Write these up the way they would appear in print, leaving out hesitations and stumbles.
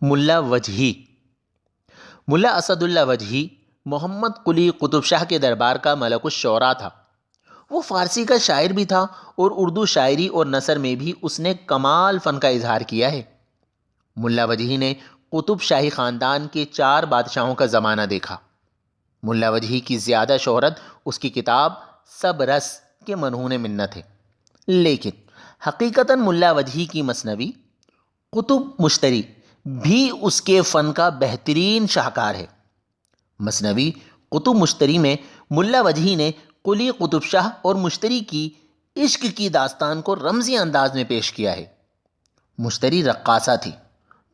ملا وجہی۔ ملا اسد اللہ وجہی محمد قلی قطب شاہ کے دربار کا ملک الشعراء تھا۔ وہ فارسی کا شاعر بھی تھا اور اردو شاعری اور نثر میں بھی اس نے کمال فن کا اظہار کیا ہے۔ ملا وجہی نے قطب شاہی خاندان کے 4 بادشاہوں کا زمانہ دیکھا۔ ملا وجہی کی زیادہ شہرت اس کی کتاب سب رس کے منہون منت ہے، لیکن حقیقتاً ملا وجہی کی مثنوی قطب مشتری بھی اس کے فن کا بہترین شاہکار ہے۔ مثنوی قطب مشتری میں ملا وجہی نے قلی قطب شاہ اور مشتری کی عشق کی داستان کو رمزی انداز میں پیش کیا ہے۔ مشتری رقاصہ تھی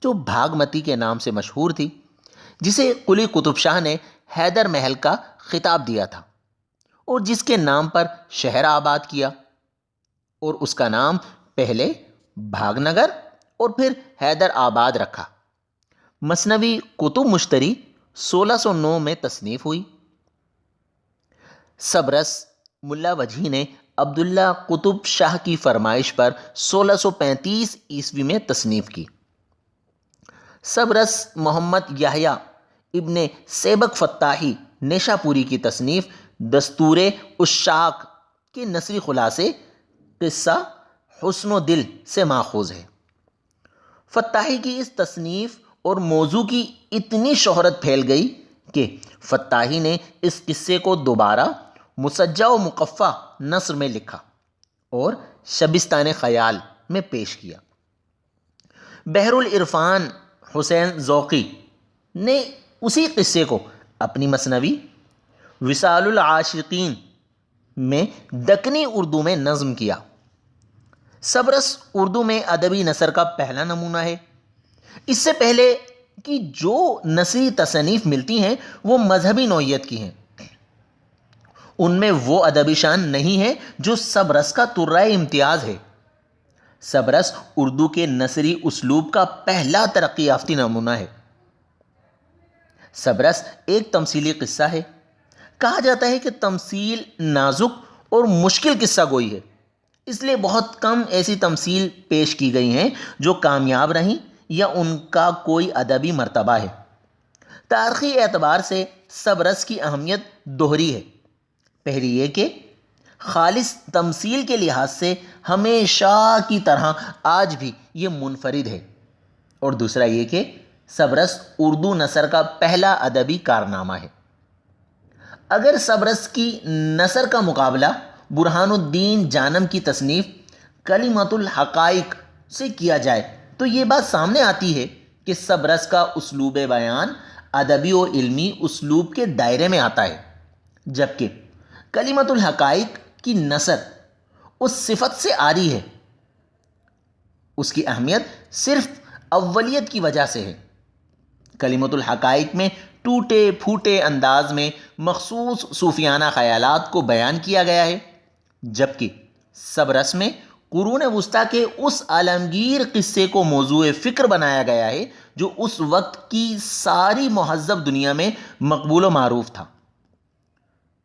جو بھاگمتی کے نام سے مشہور تھی، جسے قلی قطب شاہ نے حیدر محل کا خطاب دیا تھا اور جس کے نام پر شہر آباد کیا، اور اس کا نام پہلے بھاگ نگر اور پھر حیدر آباد رکھا۔ مثنوی قطب مشتری 1609 میں تصنیف ہوئی۔ سب رس ملا وجہی نے عبداللہ قطب شاہ کی فرمائش پر 1635 عیسوی میں تصنیف کی۔ سب رس محمد یحییٰ ابن سیبک فتاحی نیشا پوری کی تصنیف دستور عشاق کے نثری خلاصے قصہ حسن و دل سے ماخوذ ہے۔ فتاحی کی اس تصنیف اور موضوع کی اتنی شہرت پھیل گئی کہ فتاحی نے اس قصے کو دوبارہ مسجع و مقفع نثر میں لکھا اور شبستان خیال میں پیش کیا۔ بحر العرفان حسین ذوقی نے اسی قصے کو اپنی مثنوی وصال العاشقین میں دکنی اردو میں نظم کیا۔ سب رس اردو میں ادبی نثر کا پہلا نمونہ ہے۔ اس سے پہلے کہ جو نثری تصانیف ملتی ہیں وہ مذہبی نوعیت کی ہیں، ان میں وہ ادبی شان نہیں ہے جو سب رس کا ترائے امتیاز ہے۔ سب رس اردو کے نثری اسلوب کا پہلا ترقی یافتہ نمونہ ہے۔ سب رس ایک تمثیلی قصہ ہے۔ کہا جاتا ہے کہ تمثیل نازک اور مشکل قصہ گوئی ہے، اس لیے بہت کم ایسی تمثیل پیش کی گئی ہیں جو کامیاب رہیں یا ان کا کوئی ادبی مرتبہ ہے۔ تاریخی اعتبار سے سب رس کی اہمیت دوہری ہے۔ پہلی یہ کہ خالص تمثیل کے لحاظ سے ہمیشہ کی طرح آج بھی یہ منفرد ہے، اور دوسرا یہ کہ سب رس اردو نثر کا پہلا ادبی کارنامہ ہے۔ اگر سب رس کی نثر کا مقابلہ برہان الدین جانم کی تصنیف کلمۃ الحقائق سے کیا جائے تو یہ بات سامنے آتی ہے کہ سب رس کا اسلوب بیان ادبی و علمی اسلوب کے دائرے میں آتا ہے، جبکہ کلمۃ الحقائق کی نثر اس صفت سے عاری ہے۔ اس کی اہمیت صرف اولیت کی وجہ سے ہے۔ کلمۃ الحقائق میں ٹوٹے پھوٹے انداز میں مخصوص صوفیانہ خیالات کو بیان کیا گیا ہے، جبکہ سب رس میں قرون وسطیٰ کے اس عالمگیر قصے کو موضوع فکر بنایا گیا ہے جو اس وقت کی ساری مہذب دنیا میں مقبول و معروف تھا۔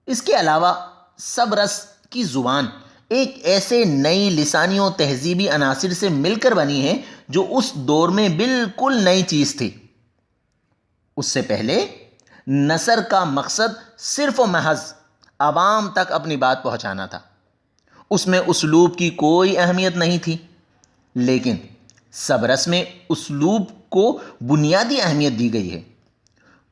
اس کے علاوہ سب رس کی زبان ایک ایسے نئی لسانی و تہذیبی عناصر سے مل کر بنی ہے جو اس دور میں بالکل نئی چیز تھی۔ اس سے پہلے نثر کا مقصد صرف و محض عوام تک اپنی بات پہنچانا تھا، اس میں اسلوب کی کوئی اہمیت نہیں تھی، لیکن سب رس میں اسلوب کو بنیادی اہمیت دی گئی ہے۔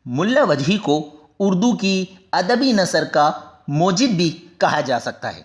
ملا وجہی کو اردو کی ادبی نثر کا موجد بھی کہا جا سکتا ہے۔